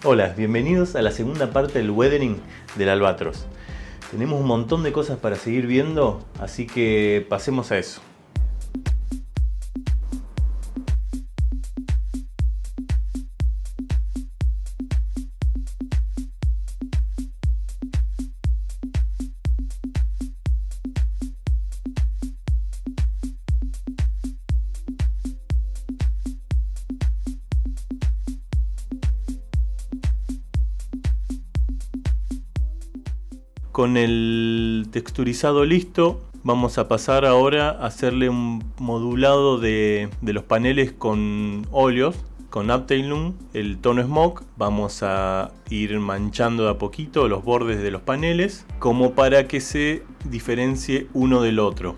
Hola, bienvenidos a la segunda parte del weathering del Albatros. Tenemos un montón de cosas para seguir viendo, así que pasemos a eso. Con el texturizado listo, vamos a pasar ahora a hacerle un modulado de los paneles con óleos, con Uptailum, el tono Smoke. Vamos a ir manchando de a poquito los bordes de los paneles, como para que se diferencie uno del otro.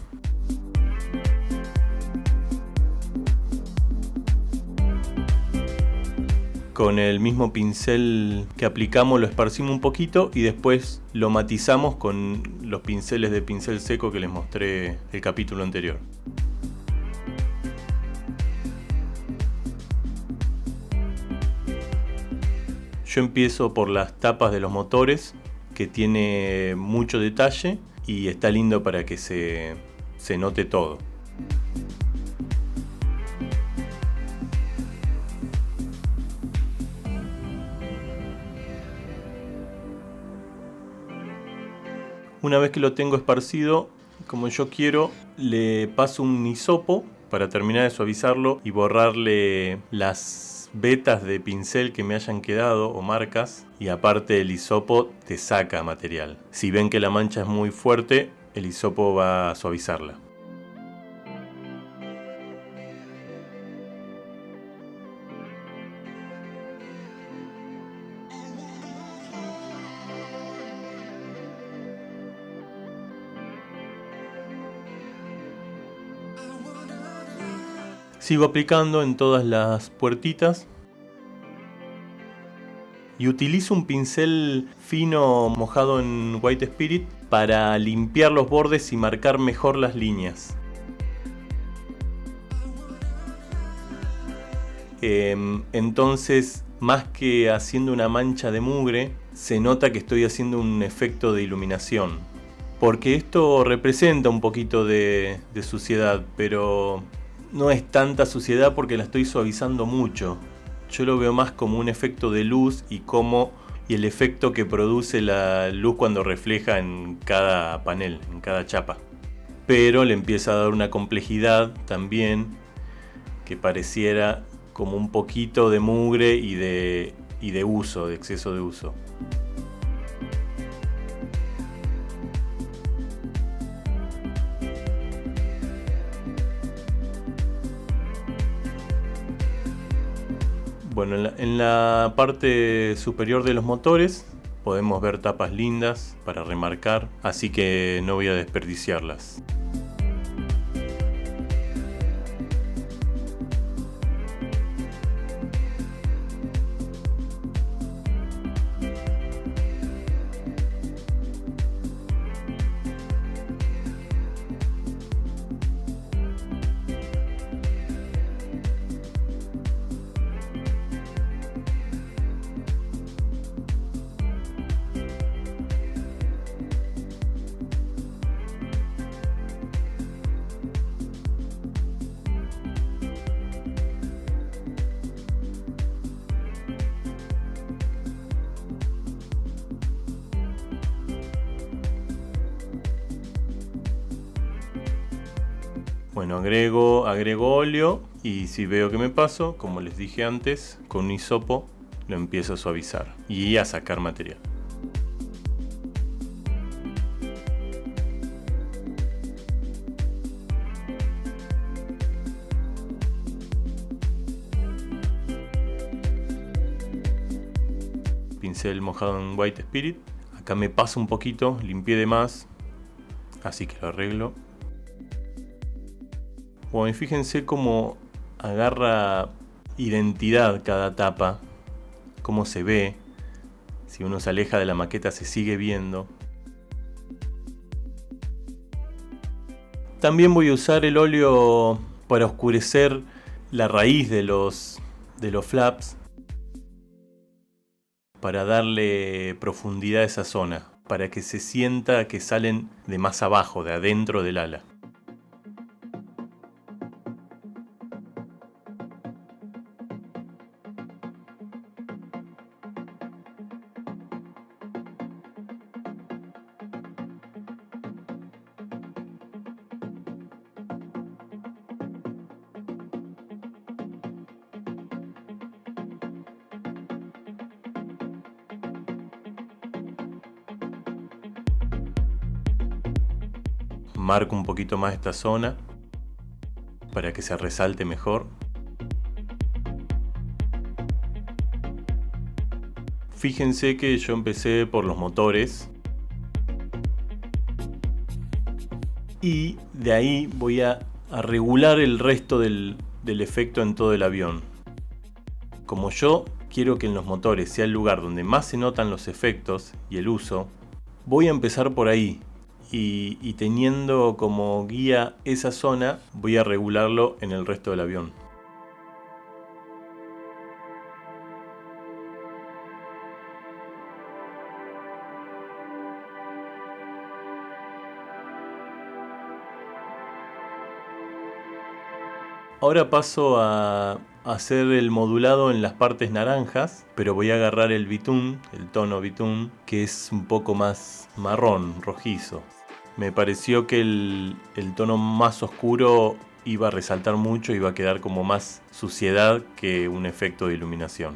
Con el mismo pincel que aplicamos lo esparcimos un poquito y después lo matizamos con los pinceles de pincel seco que les mostré el capítulo anterior. Yo empiezo por las tapas de los motores, que tiene mucho detalle y está lindo para que se note todo. Una vez que lo tengo esparcido, como yo quiero, le paso un hisopo para terminar de suavizarlo y borrarle las vetas de pincel que me hayan quedado o marcas, y aparte el hisopo te saca material. Si ven que la mancha es muy fuerte, el hisopo va a suavizarla. Sigo aplicando en todas las puertitas y utilizo un pincel fino mojado en White Spirit para limpiar los bordes y marcar mejor las líneas. Entonces, más que haciendo una mancha de mugre, se nota que estoy haciendo un efecto de iluminación. Porque esto representa un poquito de suciedad, pero no es tanta suciedad porque la estoy suavizando mucho. Yo lo veo más como un efecto de luz y el efecto que produce la luz cuando refleja en cada panel, en cada chapa. Pero le empieza a dar una complejidad también que pareciera como un poquito de mugre y de uso, de exceso de uso. Bueno, en la parte superior de los motores podemos ver tapas lindas para remarcar, así que no voy a desperdiciarlas. Bueno, agrego óleo y si veo que me paso, como les dije antes, con un hisopo lo empiezo a suavizar y a sacar material. Pincel mojado en White Spirit. Acá me paso un poquito, limpié de más, así que lo arreglo. Bueno, y fíjense cómo agarra identidad cada tapa, cómo se ve. Si uno se aleja de la maqueta se sigue viendo. También voy a usar el óleo para oscurecer la raíz de los flaps. para darle profundidad a esa zona, para que se sienta que salen de más abajo, de adentro del ala. Marco un poquito más esta zona para que se resalte mejor. Fíjense que yo empecé por los motores y de ahí voy a regular el resto del efecto en todo el avión. Como yo quiero que en los motores sea el lugar donde más se notan los efectos y el uso, voy a empezar por ahí. Y teniendo como guía esa zona, voy a regularlo en el resto del avión. Ahora paso a hacer el modulado en las partes naranjas, pero voy a agarrar el bitún, el tono bitún, que es un poco más marrón, rojizo. Me pareció que el tono más oscuro iba a resaltar mucho, iba a quedar como más suciedad que un efecto de iluminación.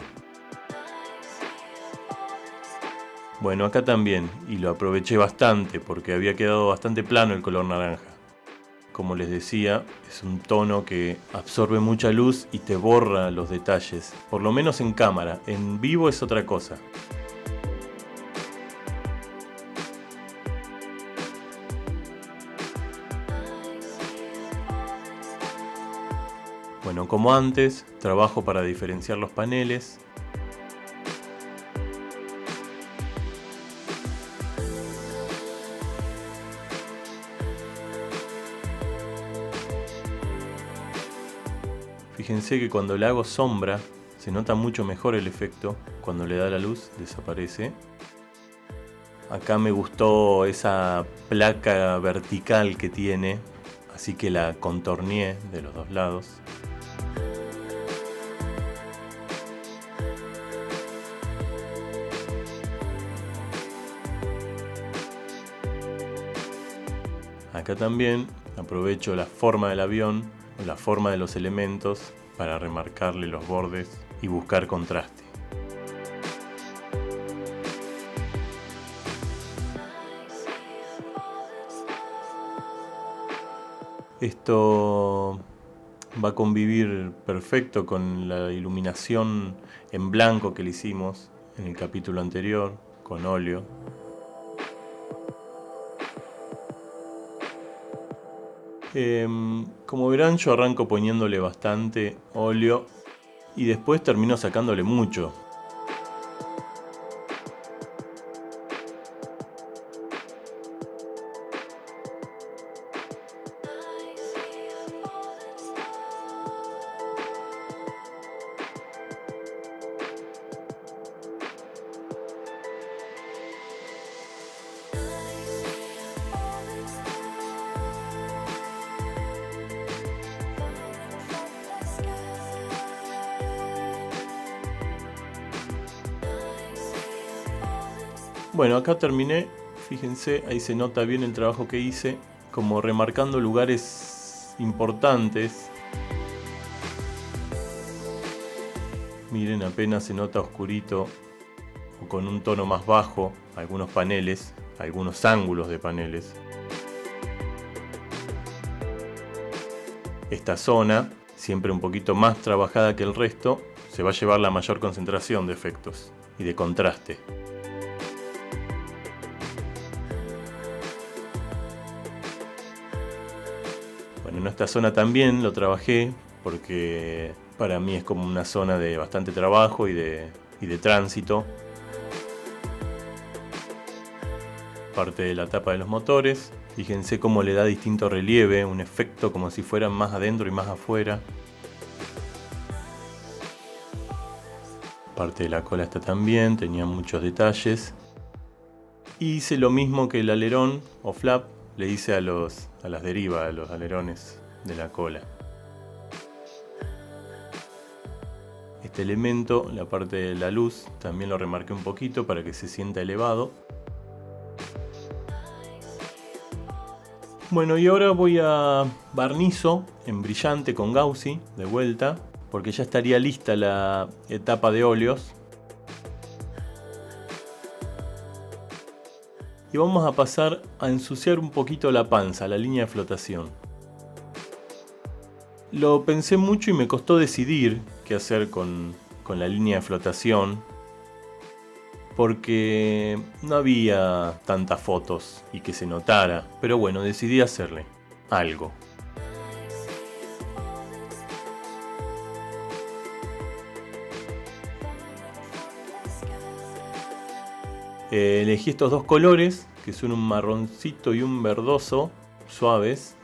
Bueno, acá también, y lo aproveché bastante porque había quedado bastante plano el color naranja. Como les decía, es un tono que absorbe mucha luz y te borra los detalles, por lo menos en cámara. En vivo es otra cosa. Bueno, como antes, trabajo para diferenciar los paneles. Fíjense que cuando le hago sombra, se nota mucho mejor el efecto. Cuando le da la luz, desaparece. Acá me gustó esa placa vertical que tiene, así que la contorneé de los dos lados. Acá también aprovecho la forma del avión, la forma de los elementos para remarcarle los bordes y buscar contraste. Esto va a convivir perfecto con la iluminación en blanco que le hicimos en el capítulo anterior con óleo. Como verán, yo arranco poniéndole bastante óleo y después termino sacándole mucho. Bueno, acá terminé, fíjense, ahí se nota bien el trabajo que hice, como remarcando lugares importantes. Miren, apenas se nota oscurito o con un tono más bajo algunos paneles, algunos ángulos de paneles. Esta zona, siempre un poquito más trabajada que el resto, se va a llevar la mayor concentración de efectos y de contraste. Bueno, en esta zona también lo trabajé porque para mí es como una zona de bastante trabajo y de tránsito. Parte de la tapa de los motores. Fíjense cómo le da distinto relieve, un efecto como si fueran más adentro y más afuera. parte de la cola está también, tenía muchos detalles. Hice lo mismo que el alerón o flap, le hice a las derivas, a los alerones de la cola. Este elemento, la parte de la luz, también lo remarqué un poquito para que se sienta elevado. Bueno, y ahora voy a barnizo en brillante con Gauzy de vuelta, porque ya estaría lista la etapa de óleos. Y vamos a pasar a ensuciar un poquito la panza, la línea de flotación. Lo pensé mucho y me costó decidir qué hacer con la línea de flotación, porque no había tantas fotos y que se notara, pero bueno, decidí hacerle algo. Elegí estos dos colores, que son un marroncito y un verdoso, suaves.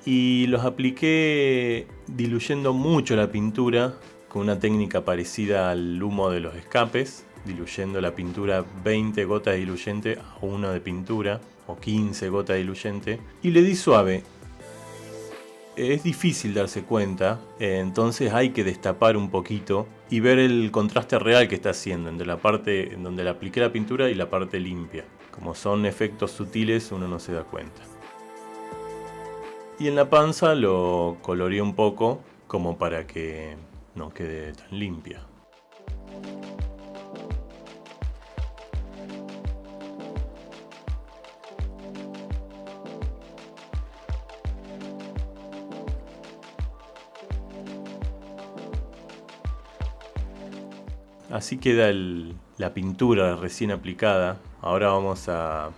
Y los apliqué diluyendo mucho la pintura con una técnica parecida al humo de los escapes, diluyendo la pintura 20 gotas de diluyente a 1 de pintura o 15 gotas de diluyente, y le di suave. Es difícil darse cuenta, entonces hay que destapar un poquito y ver el contraste real que está haciendo entre la parte en donde le apliqué la pintura y la parte limpia. Como son efectos sutiles, uno no se da cuenta. Y en la panza lo coloreé un poco como para que no quede tan limpia. Así queda la pintura recién aplicada. Ahora vamos a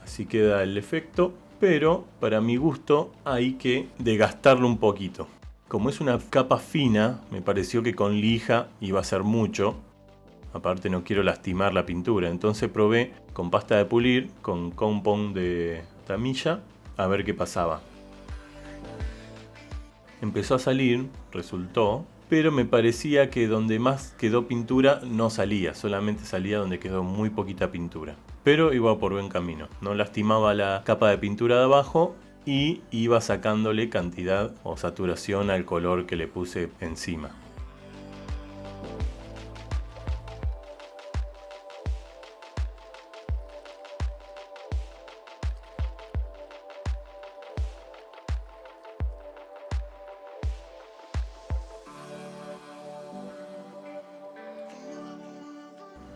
así queda el efecto, pero para mi gusto hay que desgastarlo un poquito. Como es una capa fina, me pareció que con lija iba a ser mucho. Aparte no quiero lastimar la pintura, entonces probé con pasta de pulir, con compound de Tamiya, a ver qué pasaba. Empezó a salir, resultó, pero me parecía que donde más quedó pintura no salía, solamente salía donde quedó muy poquita pintura. Pero iba por buen camino, no lastimaba la capa de pintura de abajo y iba sacándole cantidad o saturación al color que le puse encima.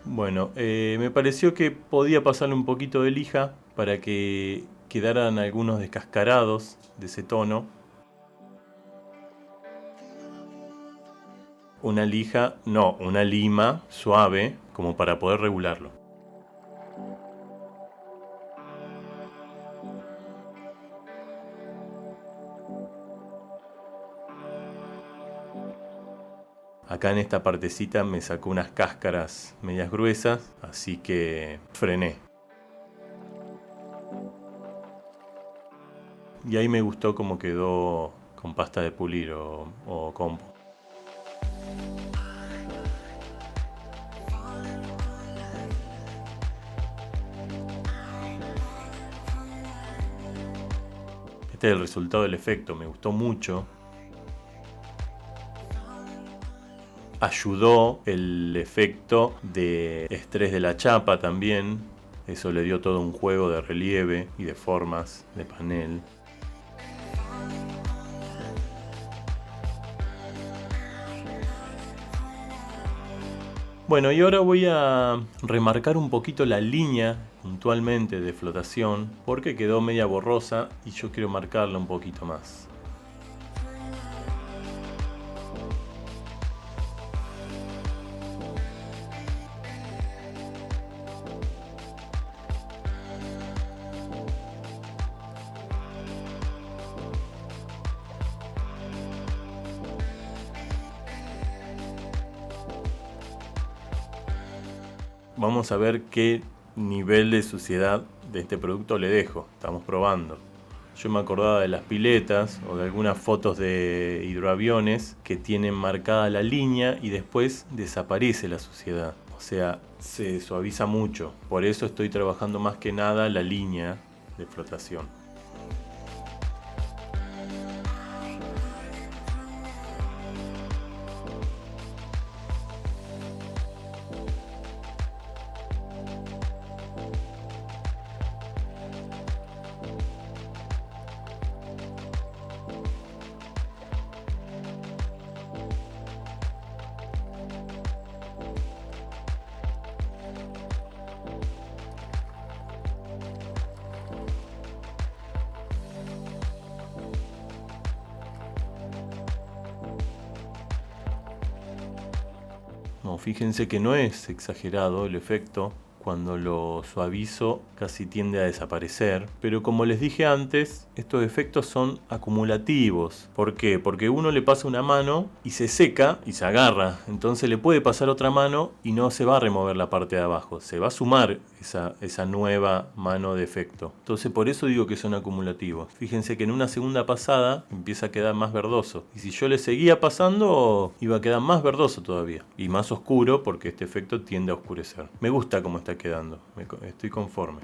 Bueno, me pareció que podía pasarle un poquito de lija para que quedaran algunos descascarados de ese tono. Una lija, no, una lima suave como para poder regularlo. Acá en esta partecita me sacó unas cáscaras medias gruesas, así que frené. Y ahí me gustó cómo quedó con pasta de pulir o compo. Este es el resultado del efecto, me gustó mucho. Ayudó el efecto de estrés de la chapa también. Eso le dio todo un juego de relieve y de formas de panel. Bueno, y ahora voy a remarcar un poquito la línea puntualmente de flotación porque quedó media borrosa y yo quiero marcarla un poquito más. Vamos a ver qué nivel de suciedad de este producto le dejo. Estamos probando. Yo me acordaba de las piletas o de algunas fotos de hidroaviones que tienen marcada la línea y después desaparece la suciedad. O sea, se suaviza mucho. Por eso estoy trabajando más que nada la línea de flotación. No, fíjense que no es exagerado el efecto. Cuando lo suavizo casi tiende a desaparecer. Pero como les dije antes, estos efectos son acumulativos. ¿Por qué? Porque uno le pasa una mano y se seca y se agarra. Entonces le puede pasar otra mano y no se va a remover la parte de abajo. Se va a sumar esa nueva mano de efecto. Entonces por eso digo que son acumulativos. Fíjense que en una segunda pasada empieza a quedar más verdoso. Y si yo le seguía pasando, iba a quedar más verdoso todavía. Y más oscuro porque este efecto tiende a oscurecer. Me gusta cómo está quedando, estoy conforme.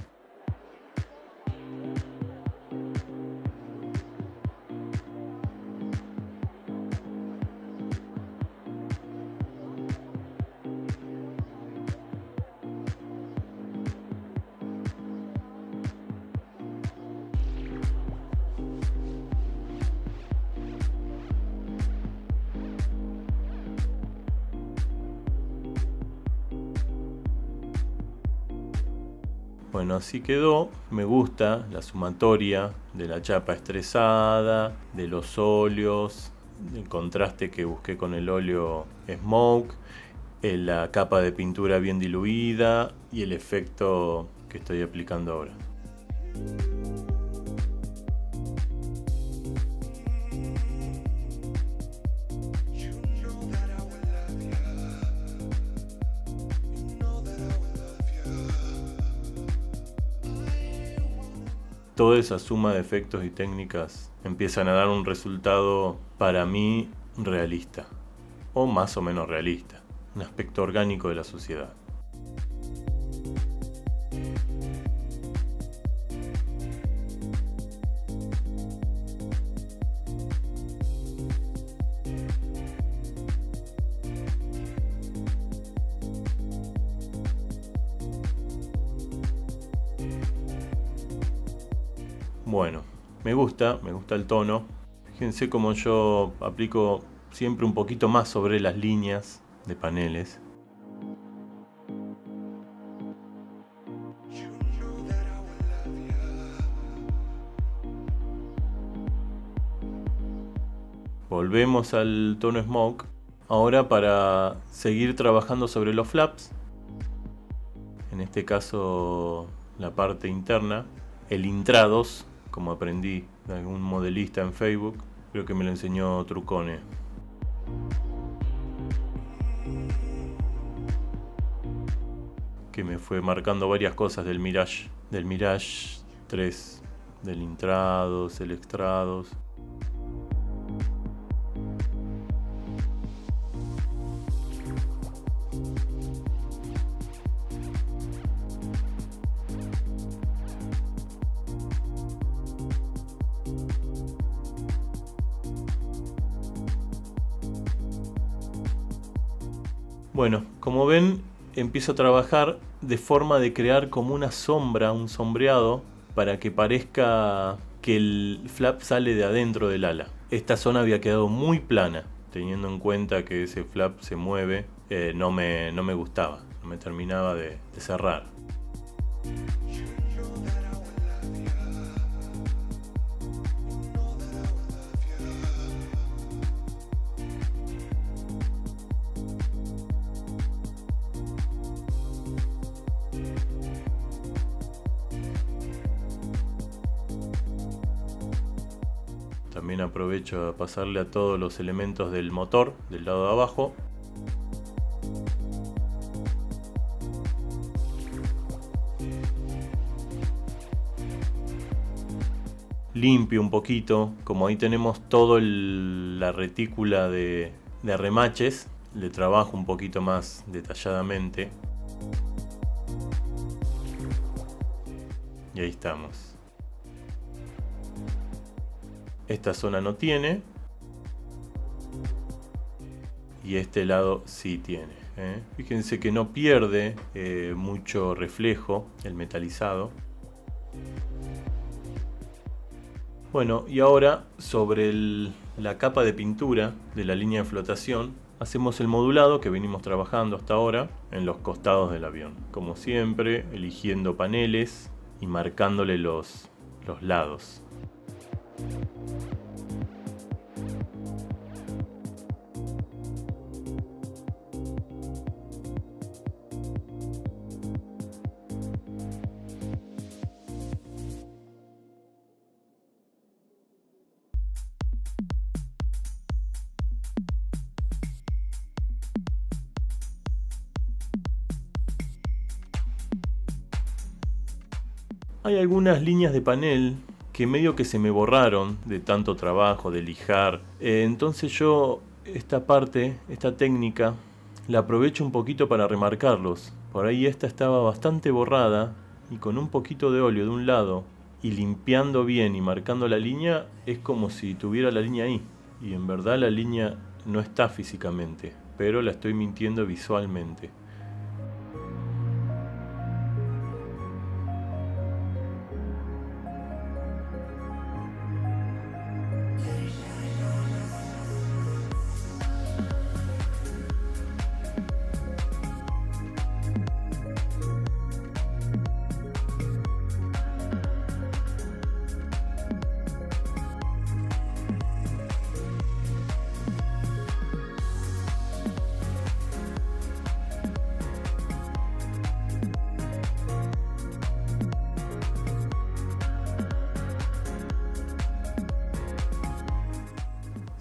Bueno, así quedó. Me gusta la sumatoria de la chapa estresada, de los óleos, el contraste que busqué con el óleo Smoke, la capa de pintura bien diluida y el efecto que estoy aplicando ahora. Toda esa suma de efectos y técnicas empiezan a dar un resultado para mí realista, o más o menos realista, un aspecto orgánico de la sociedad. Bueno, me gusta el tono. Fíjense cómo yo aplico siempre un poquito más sobre las líneas de paneles. Volvemos al tono Smoke. Ahora para seguir trabajando sobre los flaps. En este caso la parte interna. El intrados, como aprendí de algún modelista en Facebook, creo que me lo enseñó Trucone. Que me fue marcando varias cosas del Mirage 3, del intrados, el extrados. Bueno, como ven, empiezo a trabajar de forma de crear como una sombra, un sombreado, para que parezca que el flap sale de adentro del ala. Esta zona había quedado muy plana, teniendo en cuenta que ese flap se mueve, no me gustaba, no me terminaba de cerrar. También aprovecho a pasarle a todos los elementos del motor del lado de abajo. limpio un poquito. Como ahí tenemos toda la retícula de remaches, le trabajo un poquito más detalladamente. Y ahí estamos. Esta zona no tiene. Y este lado sí tiene. Fíjense que no pierde mucho reflejo el metalizado. Bueno, y ahora sobre la capa de pintura de la línea de flotación, hacemos el modulado que venimos trabajando hasta ahora en los costados del avión. Como siempre, eligiendo paneles y marcándole los lados. Hay algunas líneas de panel que medio que se me borraron de tanto trabajo, de lijar. Entonces yo esta técnica, la aprovecho un poquito para remarcarlos. Por ahí esta estaba bastante borrada y con un poquito de óleo de un lado y limpiando bien y marcando la línea, es como si tuviera la línea ahí. Y en verdad la línea no está físicamente, pero la estoy mintiendo visualmente.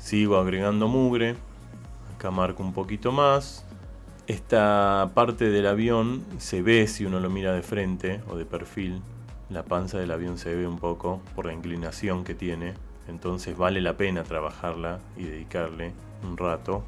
Sigo agregando mugre, acá marco un poquito más. Esta parte del avión se ve si uno lo mira de frente o de perfil. La panza del avión se ve un poco por la inclinación que tiene, entonces vale la pena trabajarla y dedicarle un rato.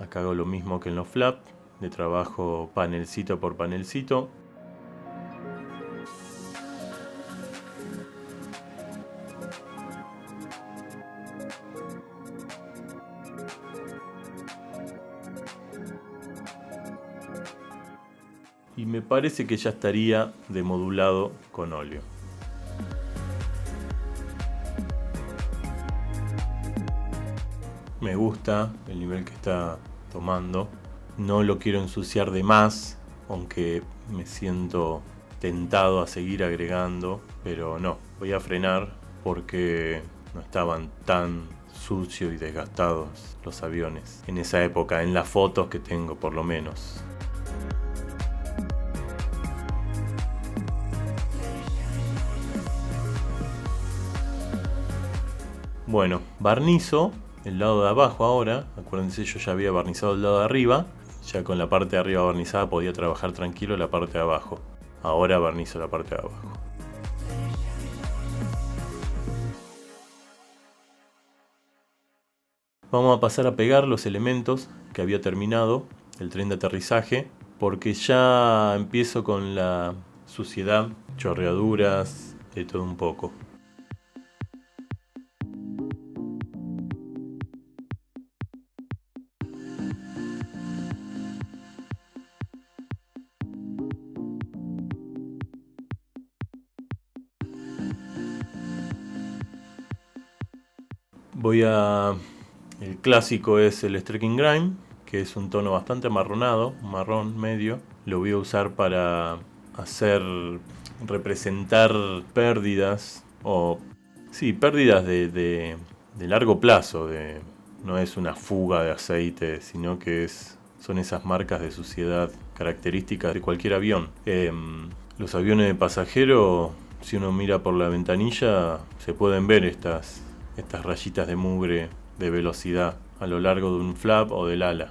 Acá hago lo mismo que en los flaps, de trabajo panelcito por panelcito. Y me parece que ya estaría demodulado con óleo. Me gusta el nivel que está tomando. No lo quiero ensuciar de más, aunque me siento tentado a seguir agregando, pero no, voy a frenar porque no estaban tan sucios y desgastados los aviones en esa época, en las fotos que tengo por lo menos. Bueno, barnizo el lado de abajo ahora. Acuérdense, yo ya había barnizado el lado de arriba. Ya con la parte de arriba barnizada podía trabajar tranquilo la parte de abajo. Ahora barnizo la parte de abajo. Vamos a pasar a pegar los elementos que había terminado, el tren de aterrizaje, porque ya empiezo con la suciedad, chorreaduras, de todo un poco. El clásico es el Streaking Grime, que es un tono bastante amarronado, marrón medio. Lo voy a usar para representar pérdidas, pérdidas de largo plazo, de no es una fuga de aceite, sino que son esas marcas de suciedad características de cualquier avión. Los aviones de pasajero, si uno mira por la ventanilla, se pueden ver estas rayitas de mugre de velocidad a lo largo de un flap o del ala.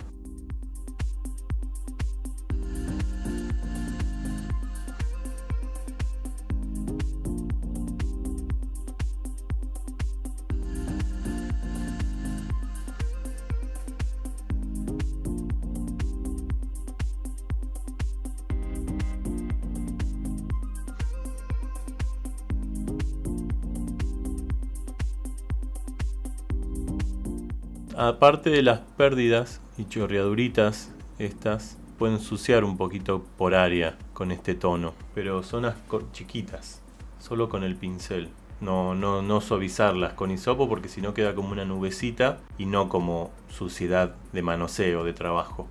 Aparte de las pérdidas y chorreaduritas, estas pueden ensuciar un poquito por área con este tono, pero son chiquitas, solo con el pincel. No suavizarlas con hisopo porque si no queda como una nubecita y no como suciedad de manoseo, de trabajo.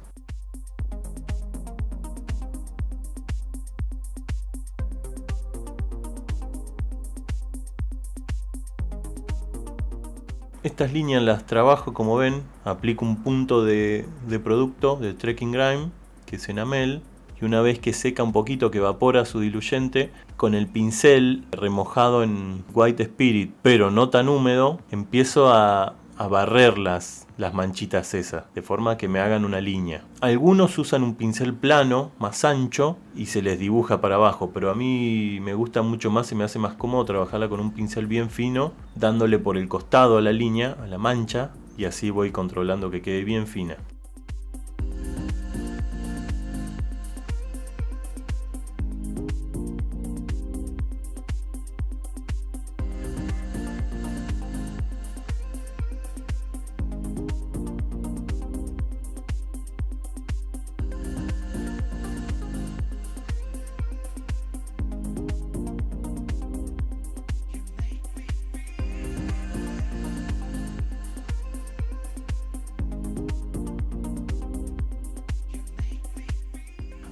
Estas líneas las trabajo, como ven, aplico un punto de producto de Trekking Grime, que es enamel, y una vez que seca un poquito, que evapora su diluyente, con el pincel remojado en White Spirit, pero no tan húmedo, empiezo a barrer las manchitas esas, de forma que me hagan una línea. Algunos usan un pincel plano, más ancho, y se les dibuja para abajo, pero a mí me gusta mucho más y me hace más cómodo trabajarla con un pincel bien fino, dándole por el costado a la línea, a la mancha, y así voy controlando que quede bien fina.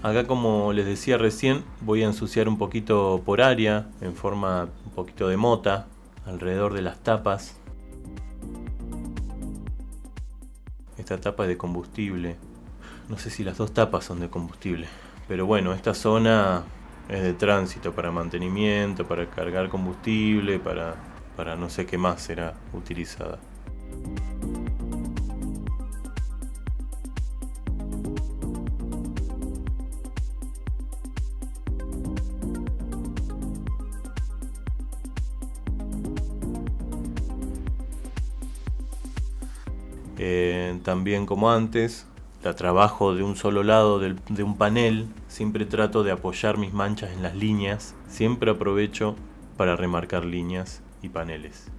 Acá, como les decía recién, voy a ensuciar un poquito por área, en forma un poquito de mota, alrededor de las tapas. Esta tapa es de combustible. No sé si las dos tapas son de combustible. Pero bueno, esta zona es de tránsito para mantenimiento, para cargar combustible, para no sé qué más será utilizada. También, como antes, la trabajo de un solo lado de un panel. Siempre trato de apoyar mis manchas en las líneas. Siempre aprovecho para remarcar líneas y paneles.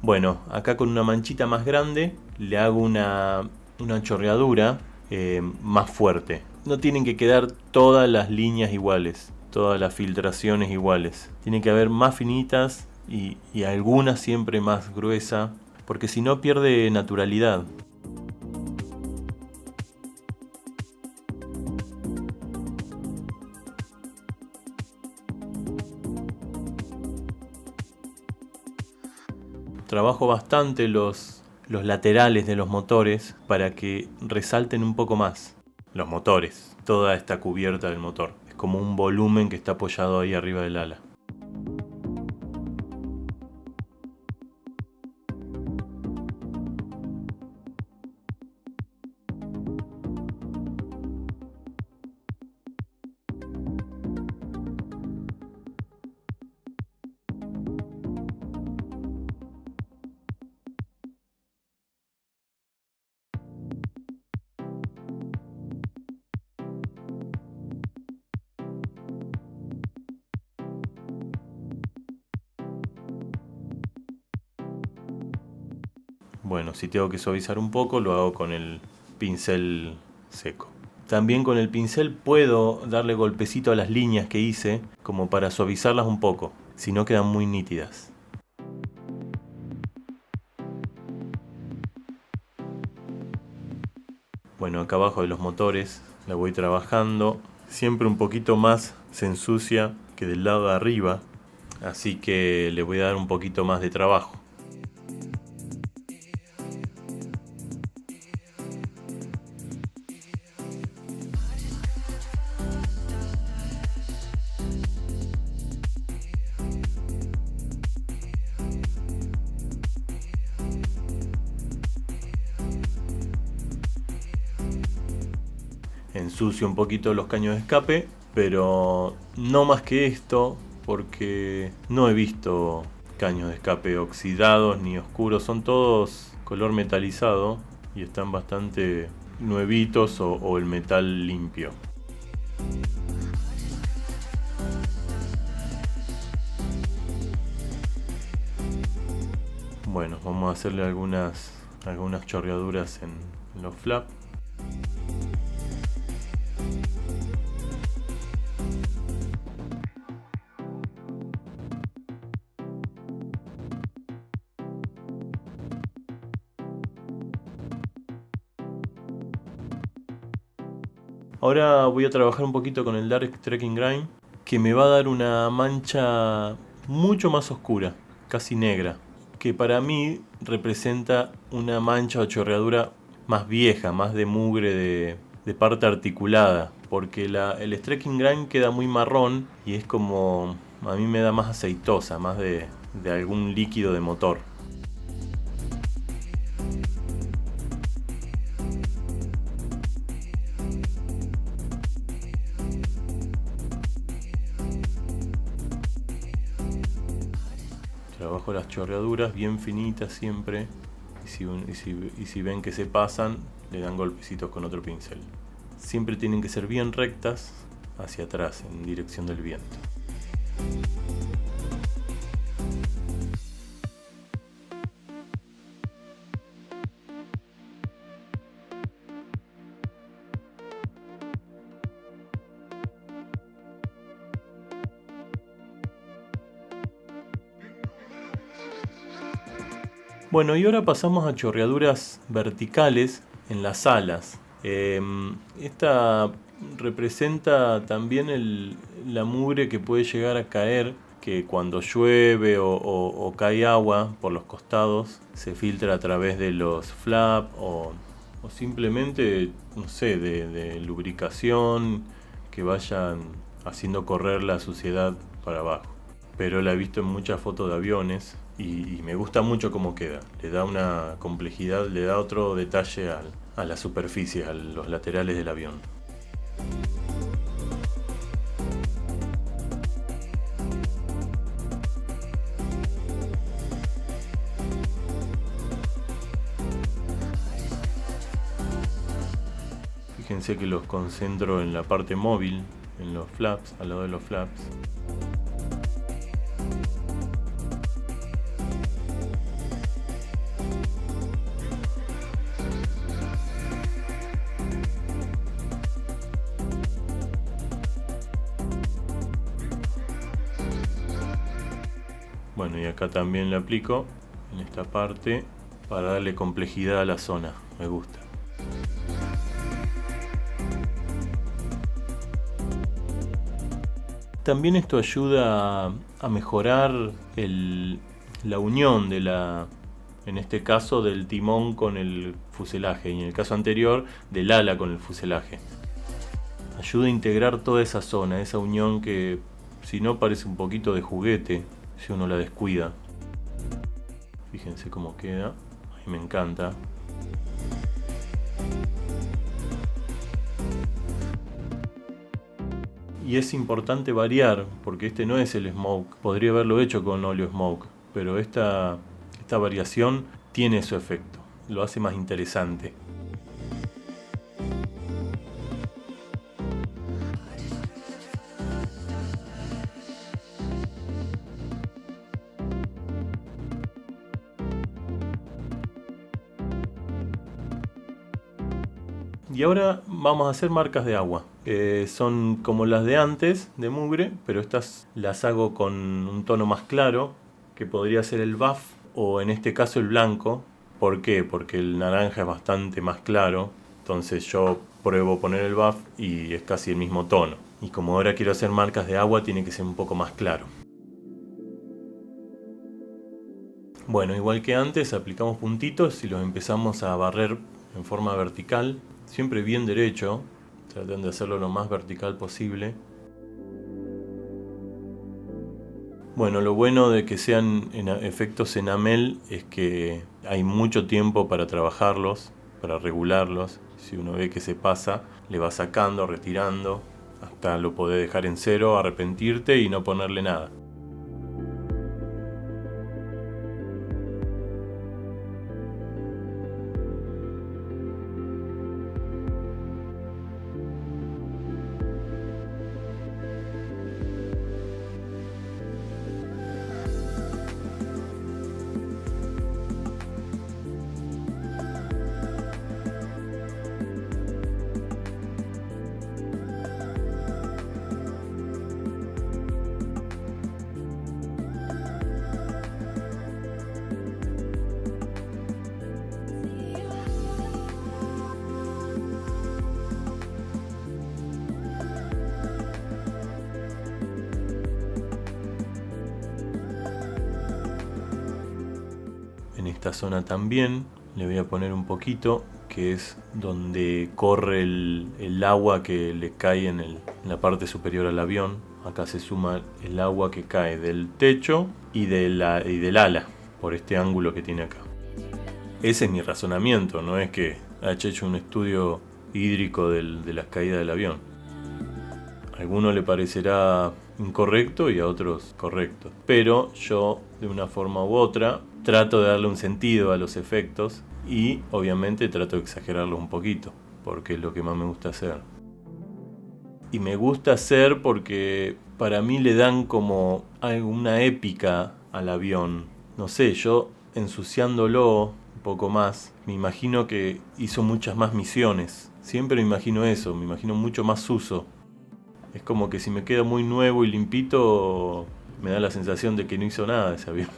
Bueno, acá con una manchita más grande le hago una chorreadura más fuerte. No tienen que quedar todas las líneas iguales, todas las filtraciones iguales. Tienen que haber más finitas y algunas siempre más gruesa, porque si no pierde naturalidad. Trabajo bastante los laterales de los motores para que resalten un poco más los motores, toda esta cubierta del motor. Es como un volumen que está apoyado ahí arriba del ala. Bueno, si tengo que suavizar un poco, lo hago con el pincel seco. También con el pincel puedo darle golpecito a las líneas que hice, como para suavizarlas un poco, si no quedan muy nítidas. Bueno, acá abajo de los motores la voy trabajando. Siempre un poquito más se ensucia que del lado de arriba. así que le voy a dar un poquito más de trabajo. Ensucio un poquito los caños de escape, pero no más que esto, porque no he visto caños de escape oxidados ni oscuros, son todos color metalizado y están bastante nuevitos o el metal limpio. Bueno, vamos a hacerle algunas chorreaduras en los flaps. Ahora voy a trabajar un poquito con el Dark Trekking Grind, que me va a dar una mancha mucho más oscura, casi negra, que para mí representa una mancha o chorreadura más vieja, más de mugre de parte articulada, porque el Trekking Grind queda muy marrón y es como, a mí me da más aceitosa, más de algún líquido de motor. Trabajo las chorreaduras bien finitas siempre, y si ven que se pasan, le dan golpecitos con otro pincel. Siempre tienen que ser bien rectas hacia atrás, en dirección del viento. Bueno, y ahora pasamos a chorreaduras verticales en las alas. Esta representa también la mugre que puede llegar a caer, que cuando llueve o cae agua por los costados se filtra a través de los flaps o simplemente, no sé, de lubricación que vayan haciendo correr la suciedad para abajo. Pero la he visto en muchas fotos de aviones y me gusta mucho cómo queda. Le da una complejidad, le da otro detalle a la superficie, a los laterales del avión. Fíjense que los concentro en la parte móvil, en los flaps, al lado de los flaps. Bueno, y acá también le aplico en esta parte para darle complejidad a la zona. Me gusta. También esto ayuda a mejorar la unión en este caso del timón con el fuselaje y en el caso anterior del ala con el fuselaje. Ayuda a integrar toda esa zona, esa unión que si no parece un poquito de juguete si uno la descuida. Fíjense cómo queda, a mí me encanta. Y es importante variar, porque este no es el smoke. Podría haberlo hecho con óleo smoke, pero esta variación tiene su efecto, lo hace más interesante. Y ahora vamos a hacer marcas de agua. Son como las de antes, de mugre, pero estas las hago con un tono más claro, que podría ser el buff, o en este caso el blanco. ¿Por qué? Porque el naranja es bastante más claro, entonces yo pruebo poner el buff y es casi el mismo tono. Y como ahora quiero hacer marcas de agua, tiene que ser un poco más claro. Bueno, igual que antes, aplicamos puntitos y los empezamos a barrer en forma vertical, siempre bien derecho, traten de hacerlo lo más vertical posible. Bueno, lo bueno de que sean efectos enamel es que hay mucho tiempo para trabajarlos, para regularlos. Si uno ve que se pasa, le va sacando, retirando, hasta lo podés dejar en cero, arrepentirte y no ponerle nada. En esta zona también le voy a poner un poquito, que es donde corre el agua que le cae en la parte superior al avión. Acá se suma el agua que cae del techo y del ala, por este ángulo que tiene acá. Ese es mi razonamiento, no es que haya hecho un estudio hídrico de las caídas del avión. A alguno le parecerá incorrecto y a otros correcto, pero yo, de una forma u otra, trato de darle un sentido a los efectos y obviamente trato de exagerarlos un poquito, porque es lo que más me gusta hacer. Y me gusta hacer porque para mí le dan como una épica al avión. No sé, yo ensuciándolo un poco más, me imagino que hizo muchas más misiones. Siempre me imagino eso, me imagino mucho más uso. Es como que si me queda muy nuevo y limpito, me da la sensación de que no hizo nada ese avión.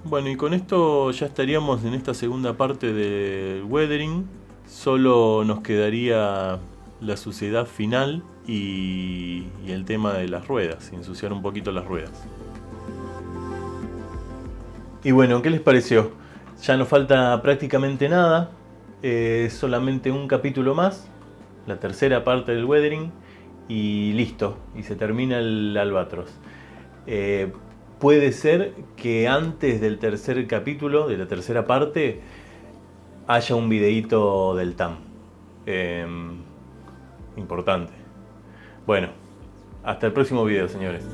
Bueno, y con esto ya estaríamos en esta segunda parte del weathering. Solo nos quedaría la suciedad final y el tema de las ruedas, ensuciar un poquito las ruedas. Y bueno, ¿qué les pareció? Ya no falta prácticamente nada, solamente un capítulo más, la tercera parte del weathering, y listo, y se termina el Albatros. Puede ser que antes del tercer capítulo, de la tercera parte, haya un videíto del TAM. Importante. Bueno, hasta el próximo video, señores.